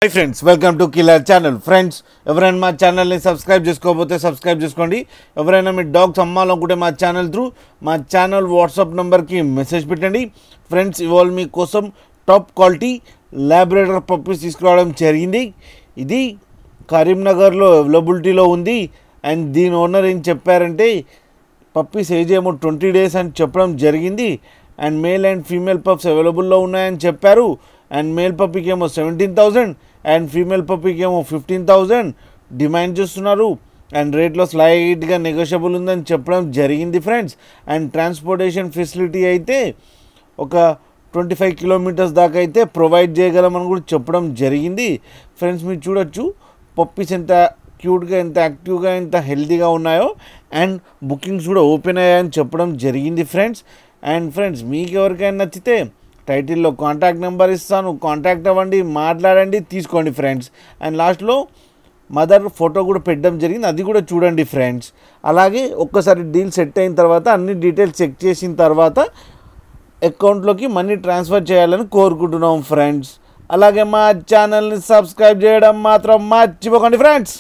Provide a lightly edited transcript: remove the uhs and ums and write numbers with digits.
Hi friends, welcome to Killer Channel. Friends, ఎవరైనా మా ఛానల్ని సబ్స్క్రైబ్ చేసుకోకపోతే సబ్స్క్రైబ్ చేసుకోండి. ఎవరైనా మీ డాగ్స్ అమ్మాలనుకుంటే మా ఛానల్ త్రూ మా ఛానల్ వాట్సాప్ నెంబర్కి మెసేజ్ పెట్టండి. ఫ్రెండ్స్, ఇవాళ మీకోసం టాప్ క్వాలిటీ లాబ్రాడర్ పప్పీస్ తీసుకురావడం జరిగింది. ఇది కరీంనగర్లో అవైలబిలిటీలో ఉంది. అండ్ దీని ఓనర్ ఏం చెప్పారంటే పప్పీస్ ఏజ్ ఏమో 20 days అని చెప్పడం జరిగింది. And male and female pups అవైలబుల్లో ఉన్నాయని చెప్పారు. అండ్ మేల్ పప్పీకి ఏమో 17,000 అండ్ ఫీమేల్ పప్పీకి ఏమో 15,000 డిమాండ్ చేస్తున్నారు. అండ్ రేట్లో స్లైట్గా నెగోషియబుల్ ఉందని చెప్పడం జరిగింది ఫ్రెండ్స్. అండ్ ట్రాన్స్పోర్టేషన్ ఫెసిలిటీ అయితే ఒక 25 kilometers దాకా అయితే ప్రొవైడ్ చేయగలమని కూడా చెప్పడం జరిగింది. ఫ్రెండ్స్, మీరు చూడొచ్చు పప్పీస్ ఎంత క్యూట్గా, ఎంత యాక్టివ్గా, ఎంత హెల్తీగా ఉన్నాయో. అండ్ బుకింగ్స్ కూడా ఓపెన్ అయ్యాయని చెప్పడం జరిగింది ఫ్రెండ్స్. అండ్ ఫ్రెండ్స్, మీకు ఎవరికైనా నచ్చితే టైటిల్లో కాంటాక్ట్ నెంబర్ ఇస్తాను, కాంటాక్ట్ అవ్వండి, మాట్లాడండి, తీసుకోండి ఫ్రెండ్స్. అండ్ లాస్ట్లో మదర్ ఫోటో కూడా పెట్టడం జరిగింది, అది కూడా చూడండి ఫ్రెండ్స్. అలాగే ఒక్కసారి డీల్ సెట్ అయిన తర్వాత అన్ని డీటెయిల్స్ చెక్ చేసిన తర్వాత అకౌంట్లోకి మనీ ట్రాన్స్ఫర్ చేయాలని కోరుకుంటున్నాం ఫ్రెండ్స్. అలాగే మా ఛానల్ని సబ్స్క్రైబ్ చేయడం మాత్రం మర్చిపోకండి ఫ్రెండ్స్.